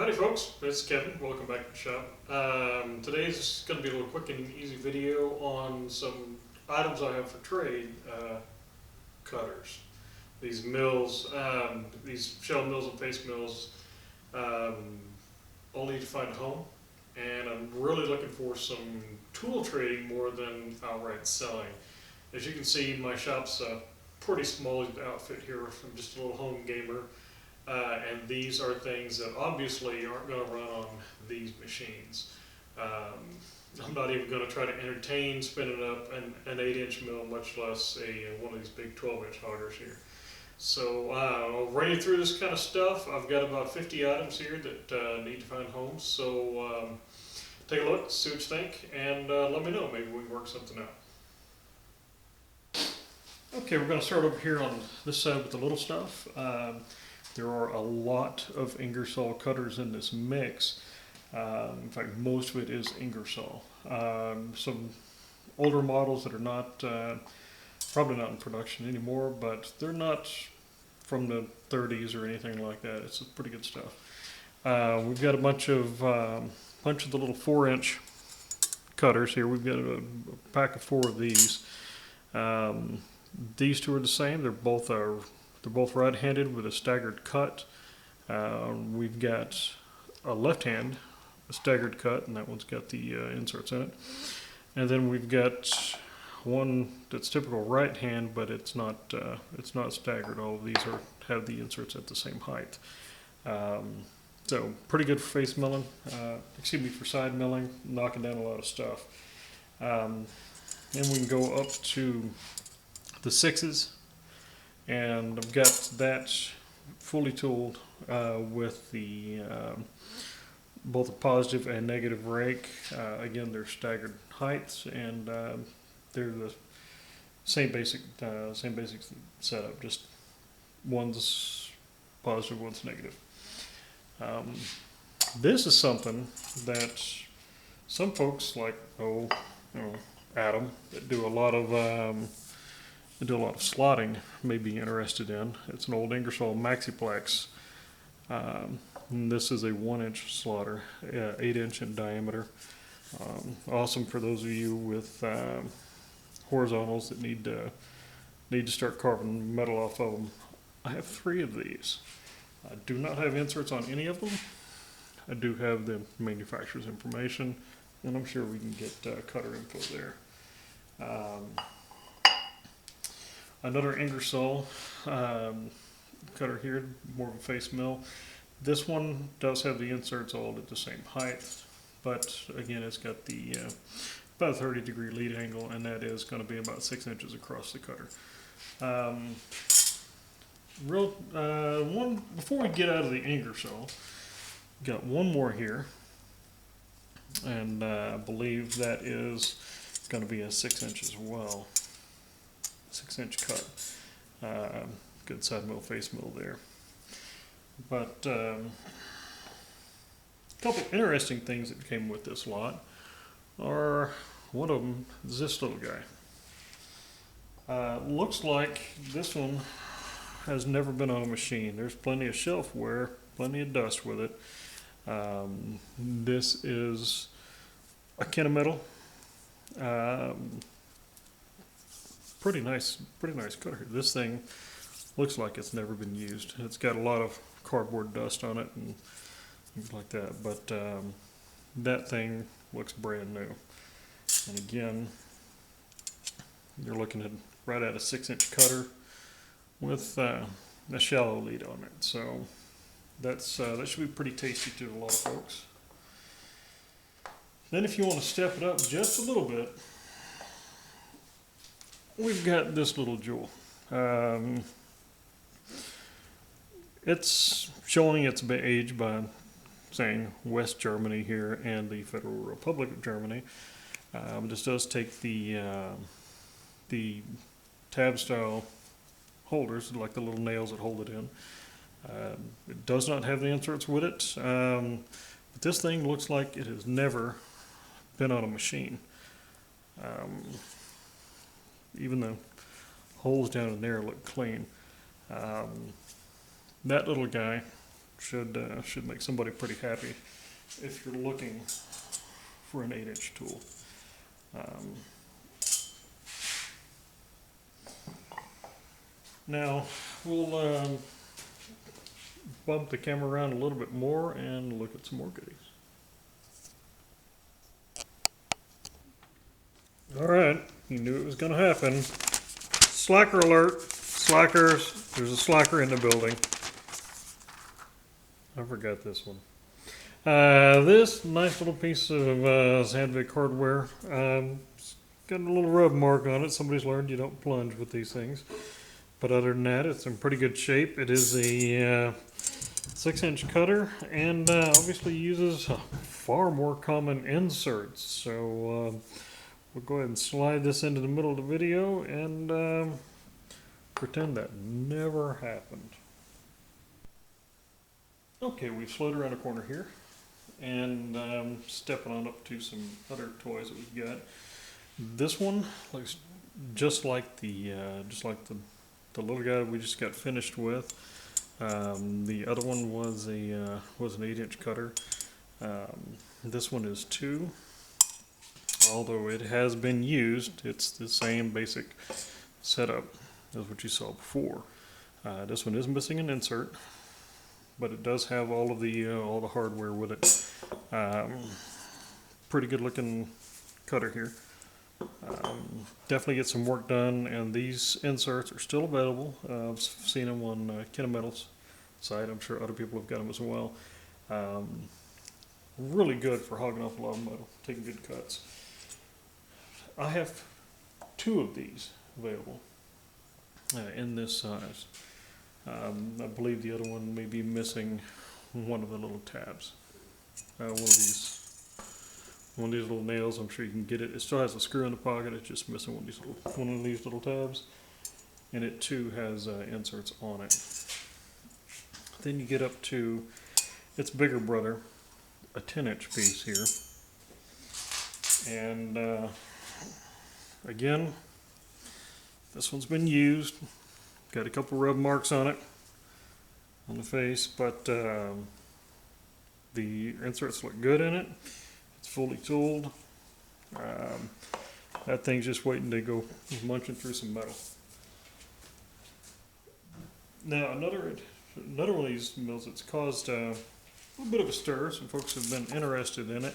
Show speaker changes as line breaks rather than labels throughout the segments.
Howdy folks, it's Kevin. Welcome back to the shop. Today's going to be a little quick and easy video on some items I have for trade, cutters. These mills, these shell mills and face mills, all need to find a home, and I'm really looking for some tool trading more than outright selling. As you can see, my shop's a pretty small outfit here. I'm just a little home gamer. And these are things that obviously aren't going to run on these machines. I'm not even going to try to entertain spinning up an 8-inch mill, much less one of these big 12-inch hoggers here. So running through this kind of stuff, I've got about 50 items here that need to find homes. So take a look, see what you think, and let me know. Maybe we can work something out. Okay, we're going to start over here on this side with the little stuff. There are a lot of Ingersoll cutters in this mix. In fact, most of it is Ingersoll. Some older models that are not, probably not in production anymore, but they're not from the 30s or anything like that. It's pretty good stuff. We've got a bunch of the little 4-inch cutters here. We've got a pack of 4 of these. These two are the same. They're both right-handed with a staggered cut. We've got a left-hand, a staggered cut, and that one's got the inserts in it. And then we've got one that's typical right-hand, but it's not staggered. All of these have the inserts at the same height. So pretty good for face milling. For side milling, knocking down a lot of stuff. Then we can go up to the 6s. And I've got that fully tooled with the both a positive and negative rake. Again, they're staggered heights, and they're the same basic setup. Just one's positive, one's negative. This is something that some folks like Adam that do a lot of slotting may be interested in. It's an old Ingersoll Maxiplex. And this is a 1-inch slotter, 8-inch in diameter. Awesome for those of you with horizontals that need to start carving metal off of them. I have 3 of these. I do not have inserts on any of them. I do have the manufacturer's information, and I'm sure we can get cutter info there. Another Ingersoll cutter here, more of a face mill. This one does have the inserts all at the same height, but again, it's got the about a 30-degree lead angle, and that is going to be about 6 inches across the cutter. Before we get out of the Ingersoll, got one more here, and I believe that is going to be a 6-inch as well. 6-inch cut. Good side mill, face mill there. But a couple interesting things that came with this lot are, one of them is this little guy. Looks like this one has never been on a machine. There's plenty of shelf wear, plenty of dust with it. This is a Kennametal. Pretty nice cutter. This thing looks like it's never been used. It's got a lot of cardboard dust on it and things like that, but that thing looks brand new. And again, you're looking at right at a 6-inch cutter with a shallow lead on it. So that should be pretty tasty to a lot of folks. Then if you want to step it up just a little bit, we've got this little jewel. It's showing its age by saying West Germany here and the Federal Republic of Germany. This does take the tab style holders, like the little nails that hold it in. It does not have the inserts with it, but this thing looks like it has never been on a machine. Even the holes down in there look clean. That little guy should make somebody pretty happy if you're looking for an 8-inch tool. Now we'll bump the camera around a little bit more and look at some more goodies. All right, you knew it was going to happen. Slacker alert. Slackers. There's a slacker in the building. I forgot this one. This nice little piece of Sandvik hardware. It's got a little rub mark on it. Somebody's learned you don't plunge with these things. But other than that, it's in pretty good shape. It is a 6-inch cutter and obviously uses far more common inserts. So we'll go ahead and slide this into the middle of the video and pretend that never happened. Okay, we've slid around a corner here and stepping on up to some other toys that we've got. This one looks just like the little guy we just got finished with. The other one was an 8-inch cutter. This one is 2. Although it has been used, it's the same basic setup as what you saw before. This one is missing an insert, but it does have all the hardware with it. Pretty good looking cutter here. Definitely get some work done, and these inserts are still available. I've seen them on Kennametal's site. I'm sure other people have got them as well. Really good for hogging off a lot of metal, taking good cuts. I have 2 of these available in this size. I believe the other one may be missing one of the little tabs. One of these little nails. I'm sure you can get it. It still has a screw in the pocket. It's just missing one of these little tabs, and it too has inserts on it. Then you get up to its bigger brother, a 10-inch piece here, and again, this one's been used. Got a couple rub marks on it on the face, but the inserts look good in it. It's fully tooled. That thing's just waiting to go munching through some metal. Now another one of these mills that's caused a little bit of a stir. Some folks have been interested in it.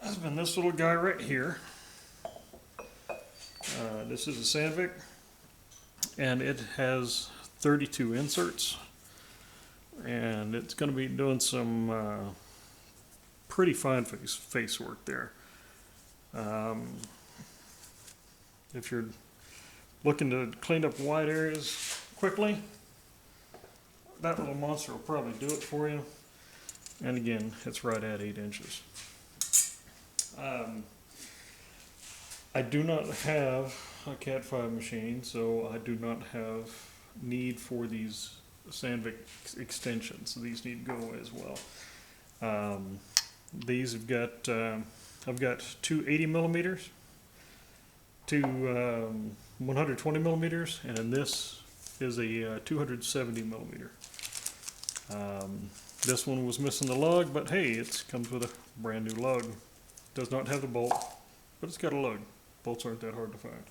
Has been this little guy right here. This is a Sandvik, and it has 32 inserts, and it's going to be doing some pretty fine face work there. If you're looking to clean up wide areas quickly, that little monster will probably do it for you. And again, it's right at 8 inches. I do not have a Cat 5 machine, so I do not have need for these Sandvik extensions. So these need to go away as well. These have got I've got 2 80 millimeters, 2 120 millimeters, and then this is a 270 millimeter. This one was missing the lug, but hey, it comes with a brand new lug. Does not have the bolt, but it's got a lug. Bolts aren't that hard to find.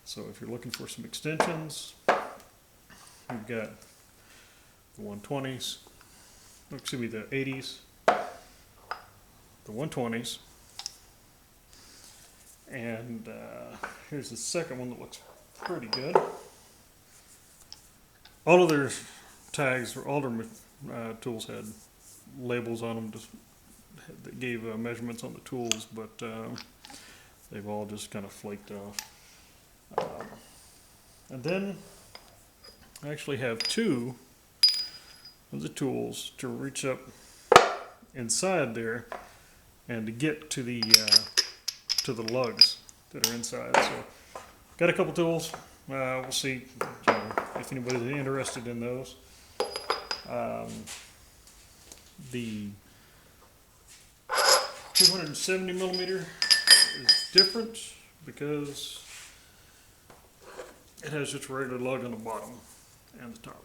So if you're looking for some extensions, we've got the 120s, excuse me, the 80s, the 120s, and here's the second one that looks pretty good. All of their tags, or all their tools had labels on them that gave measurements on the tools, but they've all just kind of flaked off. And then I actually have 2 of the tools to reach up inside there and to get to the lugs that are inside. So got a couple tools. We'll see if anybody's interested in those. The 270 millimeter is different because it has just a regular lug on the bottom and the top.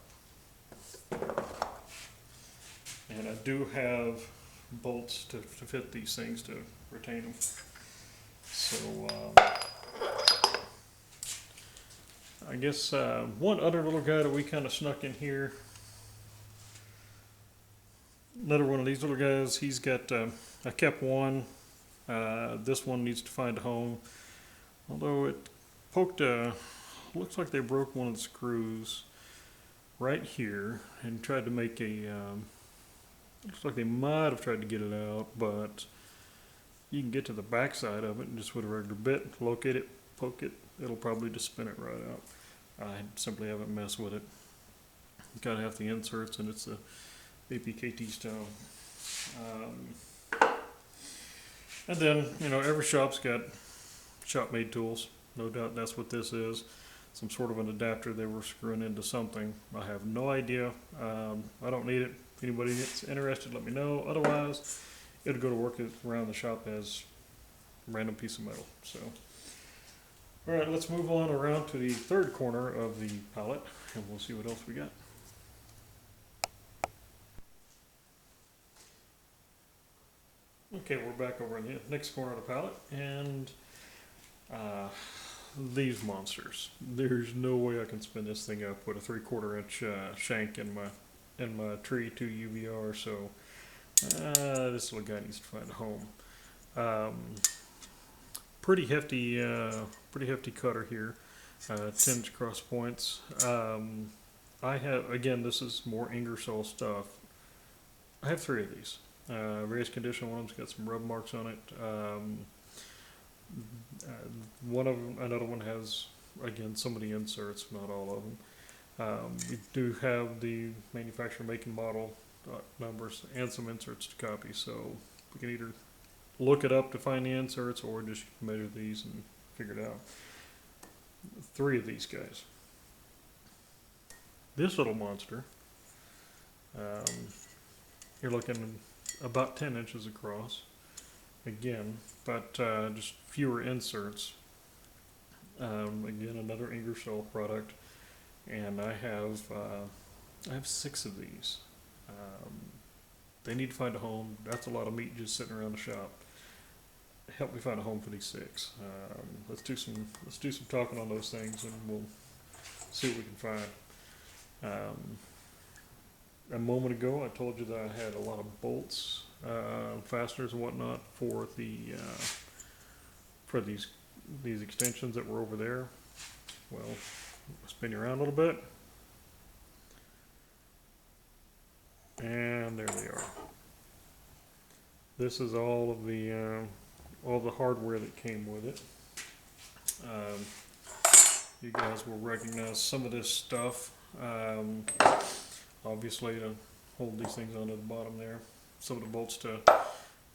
And I do have bolts to fit these things to retain them. So I guess one other little guy that we kind of snuck in here. Another one of these little guys. He's got. I kept one. This one needs to find a home. Although it poked. Looks like they broke one of the screws right here and tried to make a. Looks like they might have tried to get it out, but you can get to the back side of it and just with a regular bit, locate it, poke it. It'll probably just spin it right out. I simply haven't messed with it. Got to have the inserts, and it's a APKT style. And then, every shop's got shop-made tools. No doubt that's what this is. Some sort of an adapter they were screwing into something. I have no idea. I don't need it. If anybody gets interested, let me know. Otherwise, it'll go to work around the shop as a random piece of metal. So, all right, let's move on around to the third corner of the pallet, and we'll see what else we got. Okay, we're back over in the next corner of the pallet, and these monsters. There's no way I can spin this thing up with a 3/4 inch shank in my tree 2 UVR. So this little guy needs to find a home. Pretty hefty cutter here. 10-inch cross points. I have, again, this is more Ingersoll stuff. I have 3 of these. Various condition. One of them's got some rub marks on it. Another one has, again, some of the inserts, not all of them. We do have the manufacturer, make, and model numbers and some inserts to copy, so we can either look it up to find the inserts or just measure these and figure it out. 3 of these guys. This little monster, you're looking about 10 inches across. Again, but just fewer inserts. Again, another Ingersoll product, and I have 6 of these. They need to find a home. That's a lot of meat just sitting around the shop. Help me find a home for these 6. Let's do some talking on those things, and we'll see what we can find. A moment ago, I told you that I had a lot of bolts, fasteners, and whatnot for these extensions that were over there. Well, I'll spin you around a little bit, and there they are. This is all the hardware that came with it. You guys will recognize some of this stuff. Obviously, to hold these things onto the bottom there. Some of the bolts to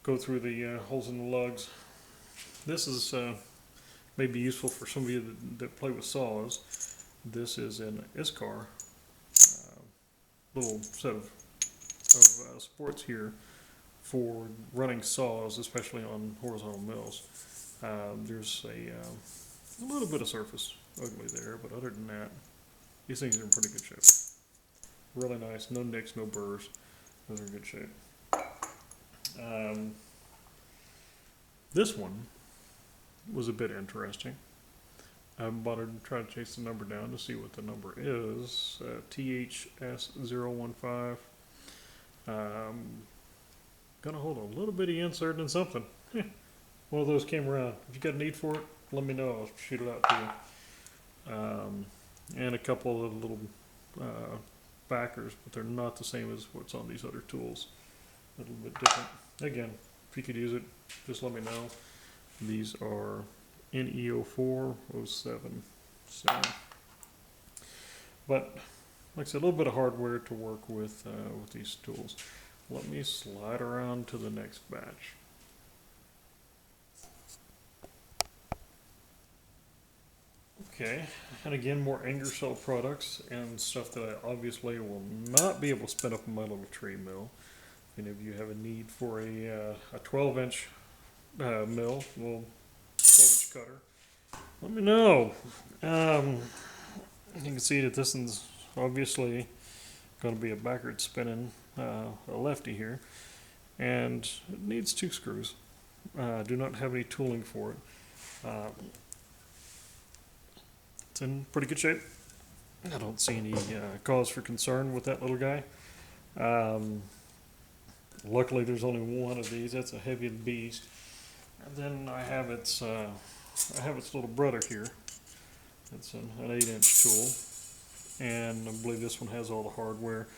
go through the holes in the lugs. This is may be useful for some of you that play with saws. This is an ISCAR little set of supports here for running saws, especially on horizontal mills. There's a little bit of surface ugly there, but other than that, these things are in pretty good shape. Really nice, no nicks, no burrs. Those are in good shape. This one was a bit interesting. I bothered to try to chase the number down to see what the number is. THS015. Gonna hold a little bitty insert in something. One of those came around. If you got a need for it, let me know. I'll shoot it out to you. And a couple of little backers, but they're not the same as what's on these other tools. A little bit different. Again, if you could use it, just let me know. These are NEO407. So, but like I said, a little bit of hardware to work with these tools. Let me slide around to the next batch. Okay, and again, more Ingersoll products and stuff that I obviously will not be able to spin up in my little tree mill. If any of you have a need for a 12-inch mill, well, 12-inch cutter, let me know. You can see that this one's obviously going to be a backward spinning a lefty here, and it needs 2 screws. Do not have any tooling for it. It's in pretty good shape. I don't see any cause for concern with that little guy. Luckily, there's only one of these. That's a heavy beast. And then I have its little brother here. It's an 8-inch tool, and I believe this one has all the hardware.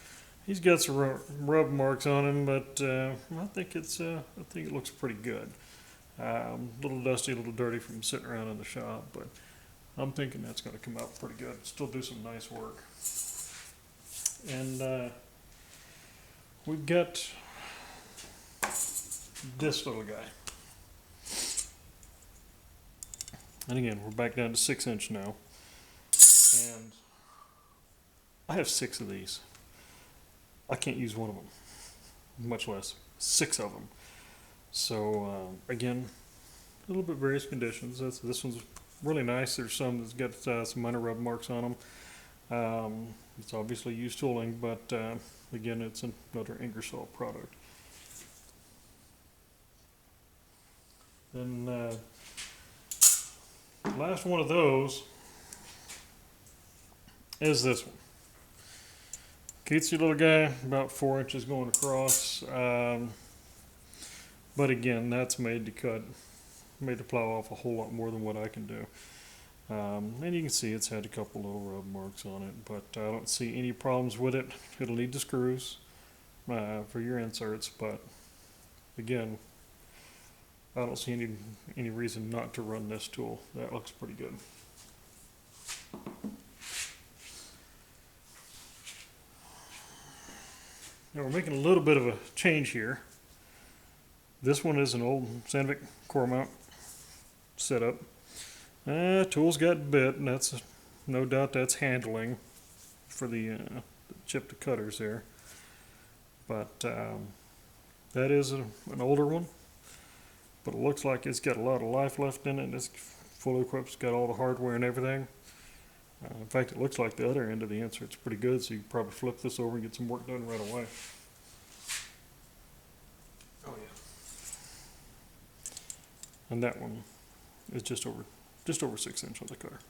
He's got some rub marks on him, but I think it looks pretty good. A little dusty, a little dirty from sitting around in the shop, but I'm thinking that's going to come out pretty good. Still do some nice work. And we've got this little guy. And again, we're back down to 6-inch now. And I have 6 of these. I can't use one of them, much less 6 of them. So again, a little bit various conditions. This one's really nice. There's some that's got some minor rub marks on them. It's obviously used tooling, but again, it's another Ingersoll product. Then last one of those is this one. Cutesy little guy, about 4 inches going across. But again, that's made to plow off a whole lot more than what I can do. And you can see it's had a couple little rub marks on it, but I don't see any problems with it. It'll need the screws for your inserts, but again, I don't see any reason not to run this tool. That looks pretty good. Now we're making a little bit of a change here. This one is an old Sandvik core mount setup. Tool's got bit, and that's no doubt that's handling for the chip to cutters there. But that is an older one, but it looks like it's got a lot of life left in it. It's fully equipped, it's got all the hardware and everything. In fact, it looks like the other end of the insert's pretty good, so you can probably flip this over and get some work done right away. Oh yeah. And that one is just over 6 inches on the cutter.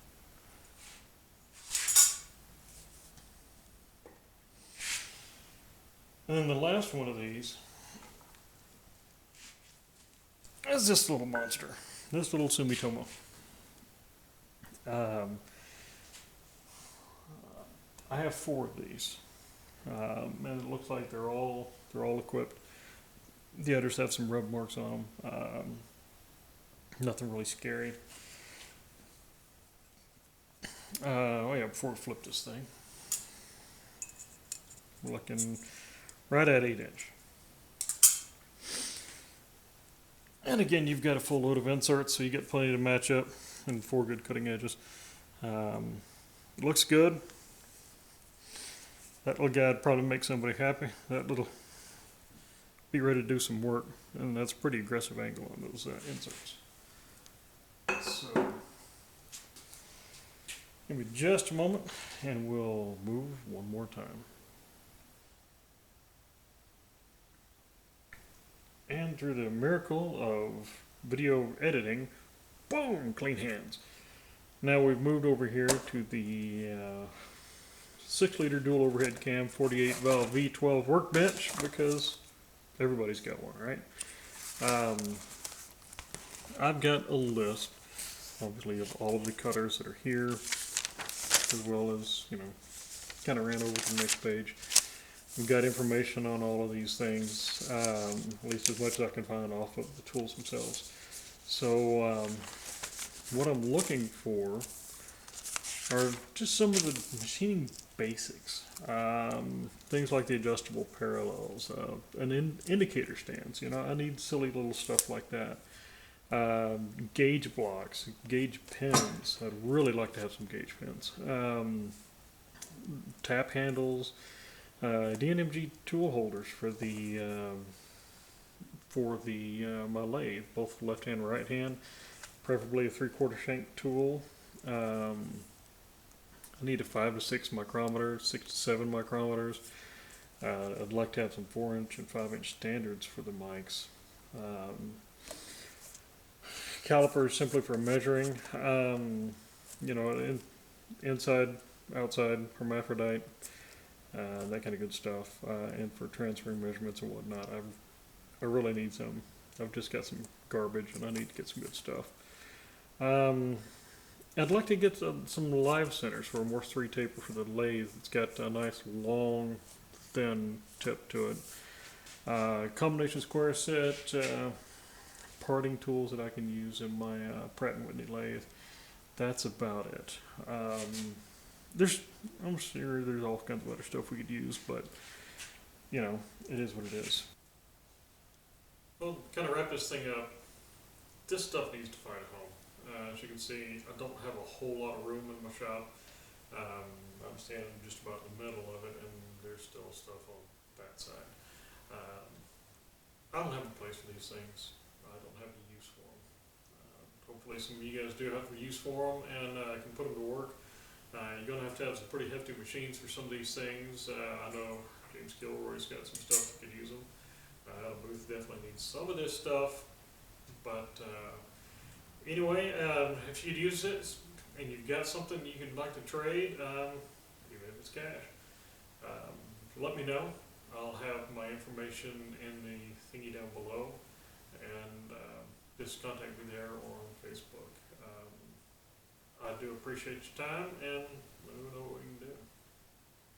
And then the last one of these is this little monster, this little Sumitomo. I have 4 of these, and it looks like they're all equipped. The others have some rub marks on them. Nothing really scary. Oh yeah, before we flip this thing, we're looking right at 8-inch. And again, you've got a full load of inserts, so you get plenty to match up and 4 good cutting edges. It looks good. That little guy'd probably make somebody happy. That little be ready to do some work, and that's a pretty aggressive angle on those inserts. So, give me just a moment, and we'll move one more time. And through the miracle of video editing, boom, clean hands. Now we've moved over here to the 6-liter dual overhead cam 48 valve V12 workbench, because everybody's got one, right? I've got a list, obviously, of all of the cutters that are here, as well as, kind of ran over to the next page. We've got information on all of these things, at least as much as I can find off of the tools themselves. So what I'm looking for are just some of the machining basics. Things like the adjustable parallels, an indicator stands. I need silly little stuff like that. Gauge blocks, gauge pins. I'd really like to have some gauge pins. Tap handles. DNMG tool holders for my lathe, both left hand and right hand, preferably a 3/4 shank tool. I need a 5 to 6 micrometer, 6 to 7 micrometers. I'd like to have some 4-inch and 5-inch standards for the mics. Calipers simply for measuring, you know, inside, outside, hermaphrodite, that kind of good stuff, and for transferring measurements and whatnot. I really need some. I've just got some garbage and I need to get some good stuff. I'd like to get some live centers for a Morse 3 taper for the lathe. It's got a nice long, thin tip to it. Combination square set, parting tools that I can use in my Pratt & Whitney lathe. That's about it. I'm sure there's all kinds of other stuff we could use, but you know, it is what it is. Well, to kind of wrap this thing up, this stuff needs to find a home. As you can see, I don't have a whole lot of room in my shop. I'm standing just about in the middle of it, and there's still stuff on that side. I don't have a place for these things. I don't have any use for them. Hopefully some of you guys do have use for them and can put them to work. You're going to have some pretty hefty machines for some of these things. I know James Gilroy's got some stuff that could use them. Booth definitely needs some of this stuff, but anyway, if you'd use it and you've got something you'd like to trade, even if it's cash, let me know. I'll have my information in the thingy down below, and just contact me there or on Facebook. I do appreciate your time, and let me know what we can do.